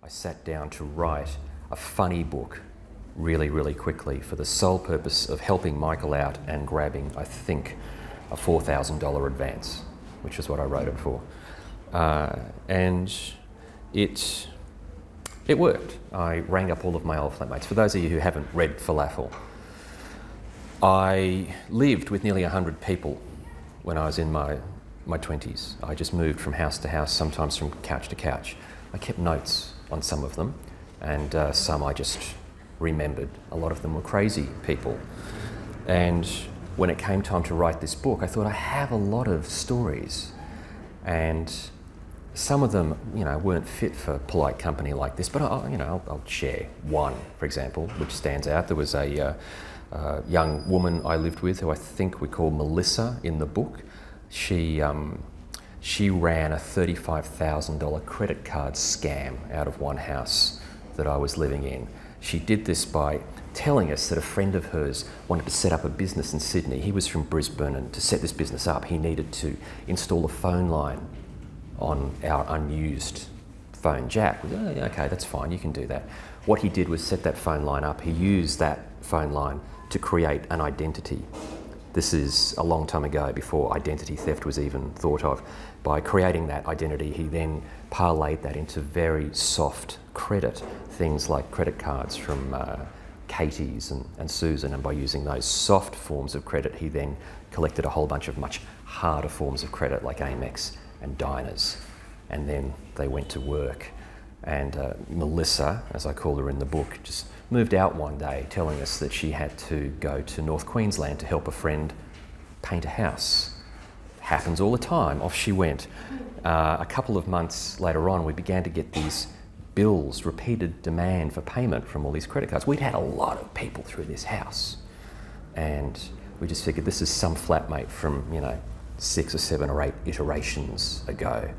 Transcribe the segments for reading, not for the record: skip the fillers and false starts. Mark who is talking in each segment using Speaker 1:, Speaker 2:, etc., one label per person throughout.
Speaker 1: I sat down to write a funny book really, really quickly for the sole purpose of helping Michael out and grabbing, I think, a $4,000 advance, which is what I wrote it for. And it worked. I rang up all of my old flatmates. For those of you who haven't read Falafel, I lived with nearly 100 people when I was in my 20s. I just moved from house to house, sometimes from couch to couch. I kept notes on some of them, and some I just remembered. A lot of them were crazy people. And when it came time to write this book, I thought I have a lot of stories, and some of them, weren't fit for polite company like this, but I'll share one, for example, which stands out. There was a young woman I lived with who I think we call Melissa in the book. She ran a $35,000 credit card scam out of one house that I was living in. She did this by telling us that a friend of hers wanted to set up a business in Sydney. He was from Brisbane, and to set this business up, he needed to install a phone line on our unused phone jack. We said, oh, okay, that's fine, you can do that. What he did was set that phone line up. He used that phone line to create an identity. This is a long time ago, before identity theft was even thought of. By creating that identity, he then parlayed that into very soft credit, things like credit cards from Katie's and Susan, and by using those soft forms of credit, he then collected a whole bunch of much harder forms of credit like Amex and Diners, and then they went to work. And Melissa, as I call her in the book, just moved out one day telling us that she had to go to North Queensland to help a friend paint a house. Happens all the time. Off she went. A couple of months later on, we began to get these bills, repeated demand for payment from all these credit cards. We'd had a lot of people through this house, and we just figured this is some flatmate from 6 or 7 or 8 iterations ago.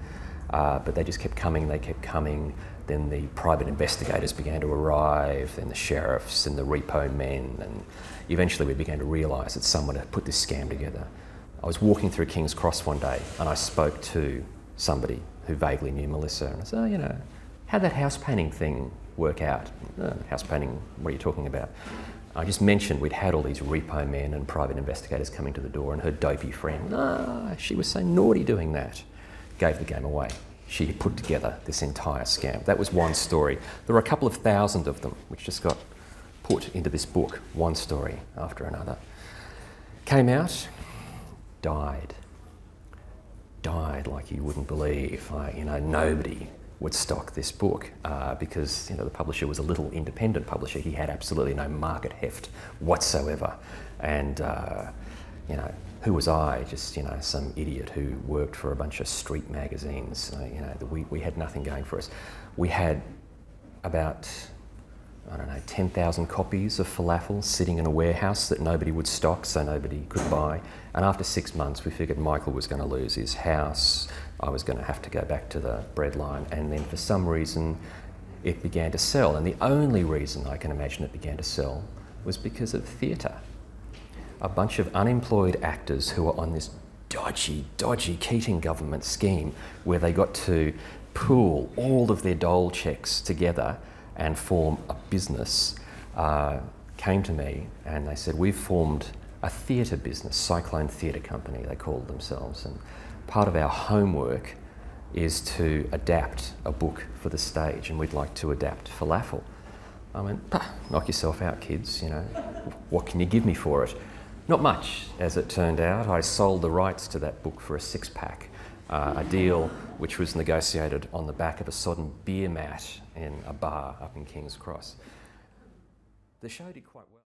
Speaker 1: But they just kept coming, they kept coming. Then the private investigators began to arrive, then the sheriffs and the repo men, and eventually we began to realise that someone had put this scam together. I was walking through King's Cross one day and I spoke to somebody who vaguely knew Melissa, and I said, oh, how'd that house painting thing work out? House painting, what are you talking about? I just mentioned we'd had all these repo men and private investigators coming to the door, and her dopey friend, she was so naughty doing that. Gave the game away. She had put together this entire scam. That was one story. There were a couple of thousand of them which just got put into this book, one story after another. Came out, died. Died like you wouldn't believe. Nobody would stock this book because the publisher was a little independent publisher. He had absolutely no market heft whatsoever. And who was I? Just some idiot who worked for a bunch of street magazines. We had nothing going for us. We had about 10,000 copies of Falafel sitting in a warehouse that nobody would stock, so nobody could buy. And after 6 months, we figured Michael was going to lose his house. I was going to have to go back to the bread line, and then for some reason, it began to sell. And the only reason I can imagine it began to sell was because of theatre. A bunch of unemployed actors who were on this dodgy Keating government scheme where they got to pool all of their dole checks together and form a business, came to me and they said, we've formed a theatre business, Cyclone Theatre Company, they called themselves. And part of our homework is to adapt a book for the stage, and we'd like to adapt Falafel. I went, knock yourself out, kids, what can you give me for it? Not much, as it turned out. I sold the rights to that book for a 6-pack, a deal which was negotiated on the back of a sodden beer mat in a bar up in King's Cross. The show did quite well.